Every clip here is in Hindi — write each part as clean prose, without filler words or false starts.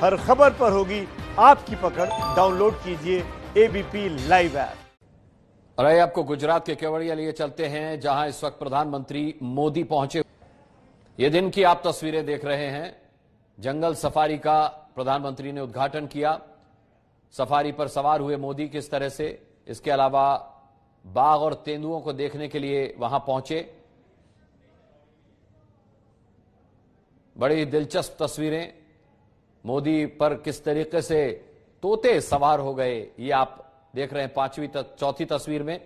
हर खबर पर होगी आपकी पकड़। डाउनलोड कीजिए एबीपी लाइव ऐप। और आइए आपको गुजरात के केवड़िया लिए चलते हैं, जहां इस वक्त प्रधानमंत्री मोदी पहुंचे। ये दिन की आप तस्वीरें देख रहे हैं। जंगल सफारी का प्रधानमंत्री ने उद्घाटन किया। सफारी पर सवार हुए मोदी किस तरह से, इसके अलावा बाघ और तेंदुओं को देखने के लिए वहां पहुंचे। बड़ी दिलचस्प तस्वीरें। मोदी पर किस तरीके से तोते सवार हो गए, ये आप देख रहे हैं चौथी तस्वीर में।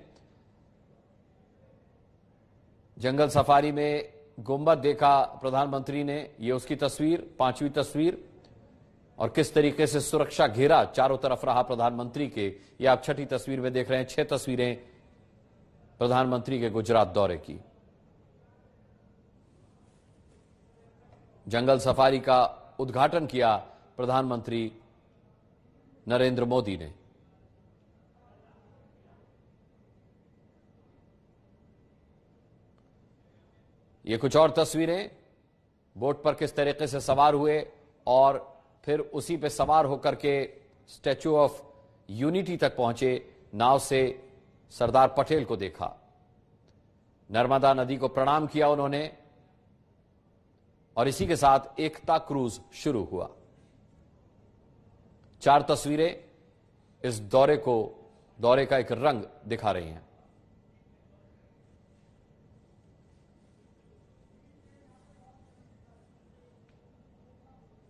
जंगल सफारी में गुंबद देखा प्रधानमंत्री ने, ये उसकी तस्वीर, 5वीं तस्वीर। और किस तरीके से सुरक्षा घेरा चारों तरफ रहा प्रधानमंत्री के, ये आप 6ठी तस्वीर में देख रहे हैं। 6 तस्वीरें प्रधानमंत्री के गुजरात दौरे की। जंगल सफारी का उद्घाटन किया प्रधानमंत्री नरेंद्र मोदी ने। ये कुछ और तस्वीरें, बोट पर किस तरीके से सवार हुए और फिर उसी पे सवार होकर के स्टैच्यू ऑफ यूनिटी तक पहुंचे। नाव से सरदार पटेल को देखा, नर्मदा नदी को प्रणाम किया उन्होंने, और इसी के साथ एकता क्रूज शुरू हुआ। 4 तस्वीरें इस दौरे का एक रंग दिखा रही हैं।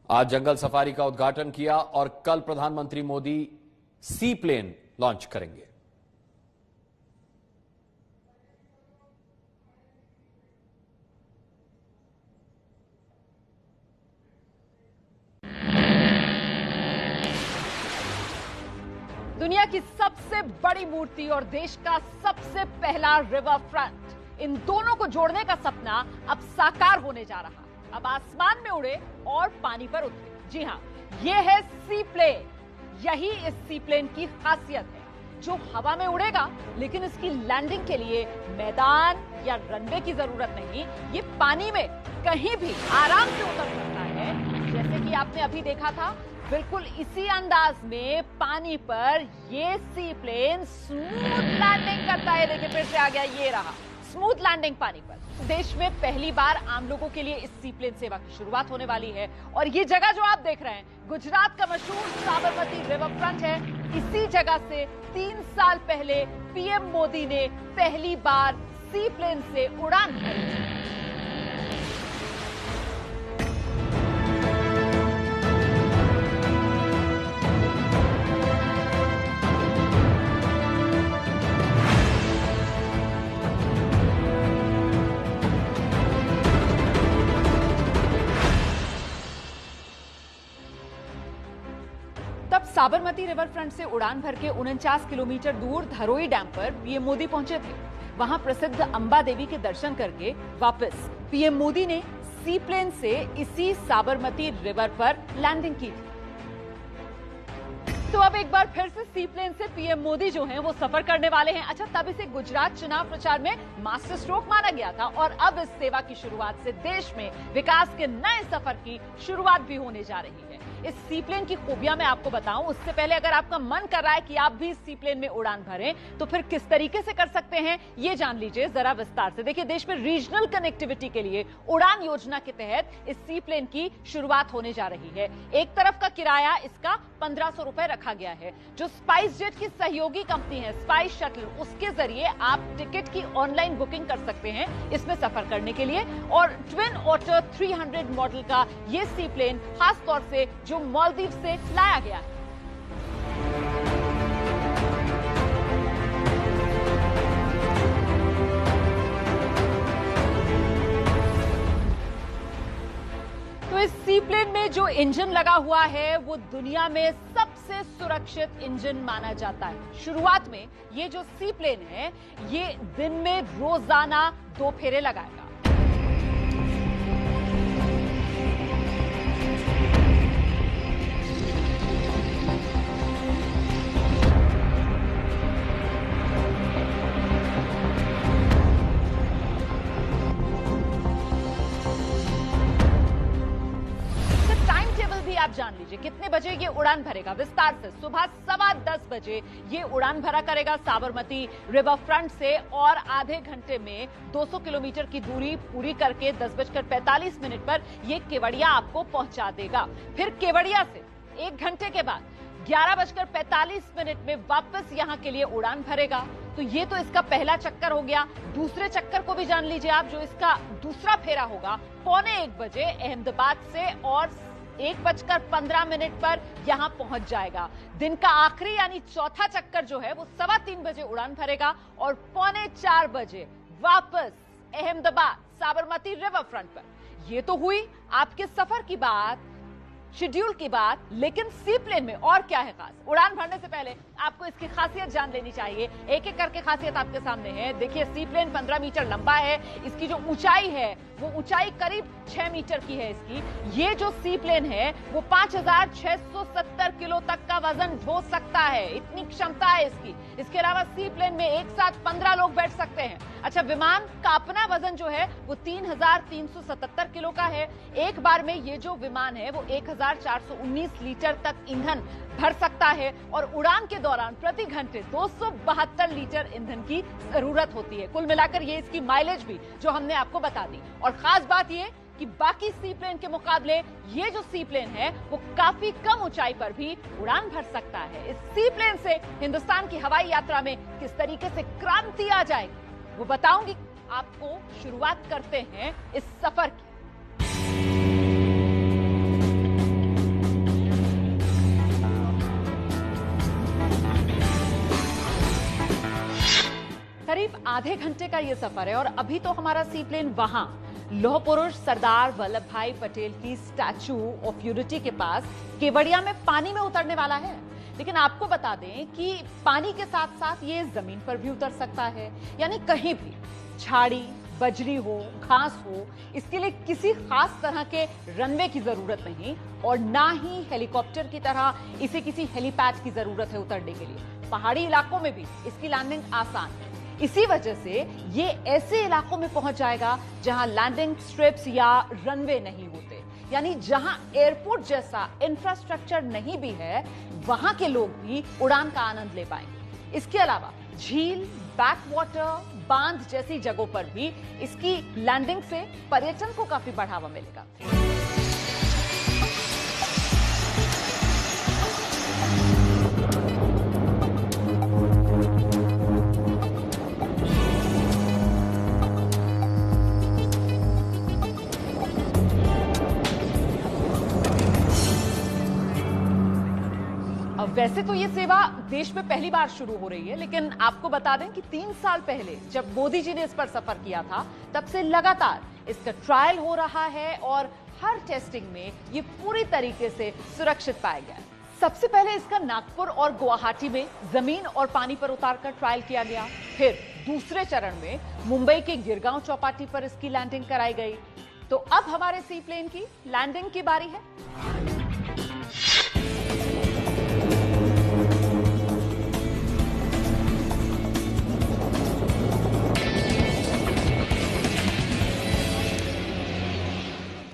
आज जंगल सफारी का उद्घाटन किया और कल प्रधानमंत्री मोदी सी प्लेन लॉन्च करेंगे। दुनिया की सबसे बड़ी मूर्ति और देश का सबसे पहला रिवर फ्रंट, इन दोनों को जोड़ने का सपना अब साकार होने जा रहा। अब आसमान में उड़े और पानी पर उतरे। जी हां, यह है सी प्लेन। यही इस सी प्लेन की खासियत है, जो हवा में उड़ेगा, लेकिन इसकी लैंडिंग के लिए मैदान या रनवे की जरूरत नहीं। ये पानी में कहीं भी आराम से उतर सकता है। जैसे कि आपने अभी देखा था, बिल्कुल इसी अंदाज में पानी पर ये सी प्लेन स्मूथ लैंडिंग करता है। देखिए, फिर से आ गया, ये रहा स्मूथ लैंडिंग पानी पर। देश में पहली बार आम लोगों के लिए इस सी प्लेन सेवा की शुरुआत होने वाली है। और ये जगह जो आप देख रहे हैं, गुजरात का मशहूर साबरमती रिवर फ्रंट है। इसी जगह से 3 साल पहले पीएम मोदी ने पहली बार सी प्लेन से उड़ान भरी। तब साबरमती रिवर फ्रंट से उड़ान भर के 49 किलोमीटर दूर धरोई डैम पर पीएम मोदी पहुंचे थे। वहां प्रसिद्ध अंबा देवी के दर्शन करके वापस पीएम मोदी ने सी प्लेन से इसी साबरमती रिवर पर लैंडिंग की थी। तो अब एक बार फिर से सी प्लेन से पीएम मोदी जो हैं वो सफर करने वाले हैं। अच्छा, तब इसे गुजरात चुनाव प्रचार में मास्टर स्ट्रोक माना गया था, और अब इस सेवा की शुरुआत से देश में विकास के नए सफर की शुरुआत भी होने जा रही है। इस सी प्लेन की खूबियां मैं आपको बताऊं, उससे पहले अगर आपका मन कर रहा है कि आप भी इस सी प्लेन में उड़ान भरें, तो फिर किस तरीके से कर सकते हैं, ये जान लीजिए जरा विस्तार से। देखिए, देश में रीजनल कनेक्टिविटी के लिए उड़ान योजना के तहत इस सी प्लेन की शुरुआत होने जा रही है। एक तरफ का किराया इसका 1500 रुपए रखा गया है। जो स्पाइस जेट की सहयोगी कंपनी है स्पाइस शटल, उसके जरिए आप टिकट की ऑनलाइन बुकिंग कर सकते हैं इसमें सफर करने के लिए। और ट्विन ऑटर 300 मॉडल का ये सी प्लेन खास तौर से जो मालदीव से लाया गया है। तो इस सी प्लेन में जो इंजन लगा हुआ है वो दुनिया में सबसे सुरक्षित इंजन माना जाता है। शुरुआत में ये जो सी प्लेन है ये दिन में रोजाना 2 फेरे लगाएगा। जान लीजिए कितने बजे ये उड़ान भरेगा विस्तार से। सुबह 10:15 बजे ये उड़ान भरा करेगा साबरमती रिवर फ्रंट से और आधे घंटे में 200 किलोमीटर की दूरी पूरी करके 10:45 पर ये केवड़िया आपको पहुंचा देगा। फिर केवड़िया से 1 घंटे के बाद 11:45 में वापस यहां के लिए उड़ान भरेगा। तो ये तो इसका पहला चक्कर हो गया। दूसरे चक्कर को भी जान लीजिए आप, जो इसका दूसरा फेरा होगा 1:45 बजे अहमदाबाद से और 1:15 पर यहां पहुंच जाएगा। दिन का आखिरी यानी चौथा चक्कर जो है वो 3:15 बजे उड़ान भरेगा और 3:45 बजे वापस अहमदाबाद साबरमती रिवर फ्रंट पर। ये तो हुई आपके सफर की बात, शेड्यूल की बात, लेकिन सी प्लेन में और क्या है खास? उड़ान भरने से पहले आपको इसकी खासियत जान लेनी चाहिए। एक एक करके खासियत आपके सामने है। देखिए, सी प्लेन 15 मीटर लंबा है। इसकी जो ऊंचाई है वो ऊंचाई करीब 6 मीटर की है इसकी। ये जो सी प्लेन है वो 5670 किलो तक का वजन ढो सकता है, इतनी क्षमता है इसकी। इसके अलावा सी प्लेन में एक साथ 15 लोग बैठ सकते हैं। अच्छा, विमान का अपना वजन जो है वो 3377 किलो का है। एक बार में ये जो विमान है वो 1419 लीटर तक ईंधन भर सकता है और उड़ान के दौरान प्रति घंटे 272 लीटर ईंधन की जरूरत होती है। कुल मिलाकर ये इसकी माइलेज भी जो हमने आपको बता दी। और खास बात ये कि बाकी सी प्लेन के मुकाबले ये जो सी प्लेन है वो काफी कम ऊंचाई पर भी उड़ान भर सकता है। इस सी प्लेन से हिंदुस्तान की हवाई यात्रा में किस तरीके से क्रांति आ जाएगी वो बताऊंगी आपको। शुरुआत करते हैं इस सफर की। करीब आधे घंटे का ये सफर है और अभी तो हमारा सी प्लेन वहां लौह पुरुष सरदार वल्लभ भाई पटेल की स्टैचू ऑफ यूनिटी के पास केवड़िया में पानी में उतरने वाला है। लेकिन आपको बता दें कि पानी के साथ साथ ये जमीन पर भी उतर सकता है, यानी कहीं भी झाड़ी बजरी हो, घास हो, इसके लिए किसी खास तरह के रनवे की जरूरत नहीं और ना ही हेलीकॉप्टर की तरह इसे किसी हेलीपैड की जरूरत है उतरने के लिए। पहाड़ी इलाकों में भी इसकी लैंडिंग आसान है। इसी वजह से ये ऐसे इलाकों में पहुंच जाएगा जहां लैंडिंग स्ट्रिप्स या रनवे नहीं होते, यानी जहां एयरपोर्ट जैसा इंफ्रास्ट्रक्चर नहीं भी है, वहां के लोग भी उड़ान का आनंद ले पाएंगे। इसके अलावा झील, बैकवाटर, बांध जैसी जगहों पर भी इसकी लैंडिंग से पर्यटन को काफी बढ़ावा मिलेगा। वैसे तो ये सेवा देश में पहली बार शुरू हो रही है, लेकिन आपको बता दें कि 3 साल पहले जब मोदी जी ने इस पर सफर किया था तब से लगातार इसका ट्रायल हो रहा है और हर टेस्टिंग में ये पूरी तरीके से सुरक्षित पाया गया है। सबसे पहले इसका नागपुर और गुवाहाटी में जमीन और पानी पर उतारकर ट्रायल किया गया। फिर दूसरे चरण में मुंबई के गिरगांव चौपाटी पर इसकी लैंडिंग कराई गई। तो अब हमारे सी प्लेन की लैंडिंग की बारी है।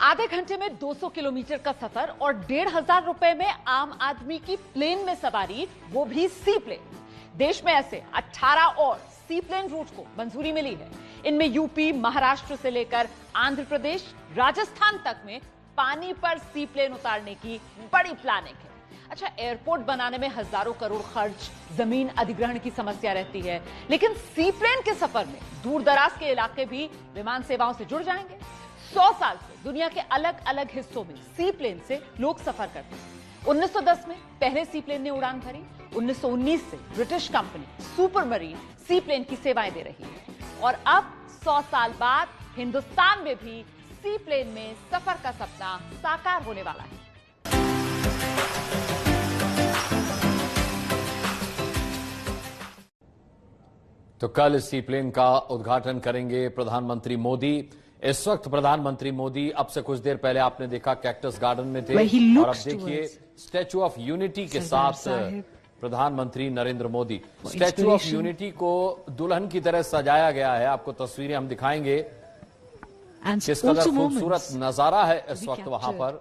आधे घंटे में 200 किलोमीटर का सफर और 1,500 रुपए में आम आदमी की प्लेन में सवारी, वो भी सी प्लेन। देश में ऐसे 18 और सी प्लेन रूट को मंजूरी मिली है। इनमें यूपी, महाराष्ट्र से लेकर आंध्र प्रदेश, राजस्थान तक में पानी पर सी प्लेन उतारने की बड़ी प्लानिंग है। अच्छा, एयरपोर्ट बनाने में हजारों करोड़ खर्च, जमीन अधिग्रहण की समस्या रहती है, लेकिन सी प्लेन के सफर में दूर दराज के इलाके भी विमान सेवाओं से जुड़ जाएंगे। 100 साल से दुनिया के अलग अलग हिस्सों में सी प्लेन से लोग सफर करते हैं। 1910 में पहले सी प्लेन ने उड़ान भरी। 1919 से ब्रिटिश कंपनी सुपर मरीन सी प्लेन की सेवाएं दे रही है और अब 100 साल बाद हिंदुस्तान में भी सी प्लेन में सफर का सपना साकार होने वाला है। तो कल इस सी प्लेन का उद्घाटन करेंगे प्रधानमंत्री मोदी। इस वक्त प्रधानमंत्री मोदी अब से कुछ देर पहले आपने देखा कैक्टस गार्डन में थे और अब देखिए स्टैचू ऑफ यूनिटी के साथ प्रधानमंत्री Narendra Modi. Statue of unity को दुल्हन की तरह सजाया गया है। आपको तस्वीरें हम दिखाएंगे किस कदर खूबसूरत नजारा है इस वक्त वहां पर।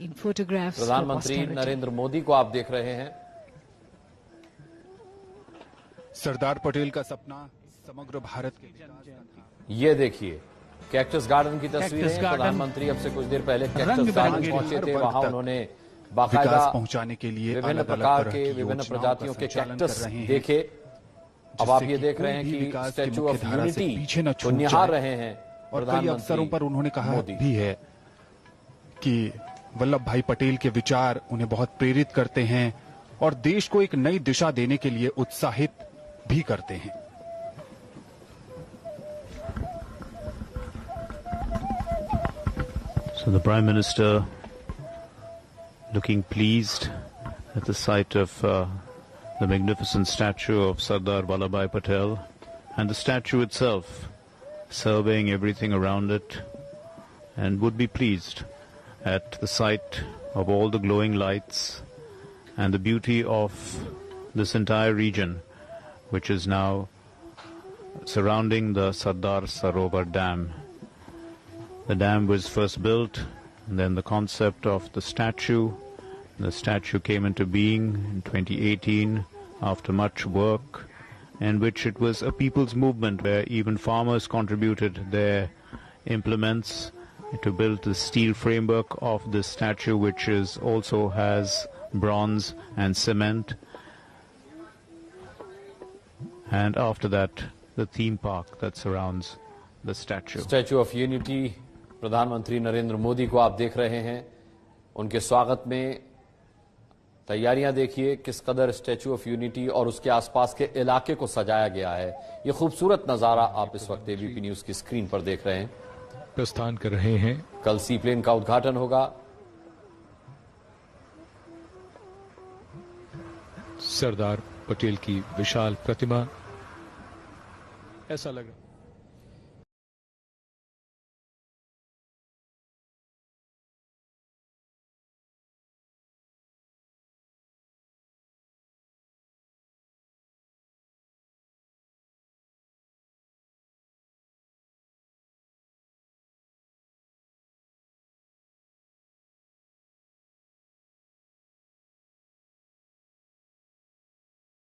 in photographs for प्रधानमंत्री posterity. नरेंद्र मोदी को आप देख रहे हैं। सरदार पटेल का सपना समग्र भारत के विकास का था। ये देखिए कैक्टस गार्डन की तस्वीरें। गार्डन। प्रधानमंत्री अब से कुछ देर पहले कैक्टस रंग गार्डन बिरंगे पहुंचे हर थे। वर्ग वहां तक उन्होंने बाकायदा विकास पहुंचाने के लिए विभिन्न अलग-अलग प्रकार तरह के की विभिन्न योजनाओं प्रजातियों का के संचालन कैक्टस कर रहे हैं, देखे। अब आप जिससे ये देख कि रहे कोई हैं भी कि विकास की स्टैचू मुख्य ऑफ धारा से यूनिटी पीछे न को छूट निहार जाए। रहे हैं और कई अवसरों पर उन्होंने कहा मोदी। भी है कि वल्लभ भाई पटेल के विचार उन्हें बहुत प्रेरित करते हैं और देश को एक नई दिशा देने के लिए उत्साहित भी करते हैं। So the Prime Minister looking pleased at the sight of the magnificent statue of Sardar Vallabhbhai Patel and the statue itself, surveying everything around it, and would be pleased at the sight of all the glowing lights and the beauty of this entire region, which is now surrounding the Sardar Sarovar Dam. The dam was first built, and then the concept of the statue came into being in 2018 after much work, in which it was a people's movement where even farmers contributed their implements to build the steel framework of this statue, which is also has bronze and cement. And after that, the theme park that surrounds the statue. Statue of unity प्रधानमंत्री नरेंद्र मोदी को आप देख रहे हैं। उनके स्वागत में तैयारियां देखिए किस कदर स्टैचू ऑफ यूनिटी और उसके आसपास के इलाके को सजाया गया है। ये खूबसूरत नजारा आप इस वक्त एबीपी न्यूज की स्क्रीन पर देख रहे हैं। प्रस्थान कर रहे हैं। कल सी प्लेन का उद्घाटन होगा। सरदार पटेल की विशाल प्रतिमा, ऐसा लग रहा है।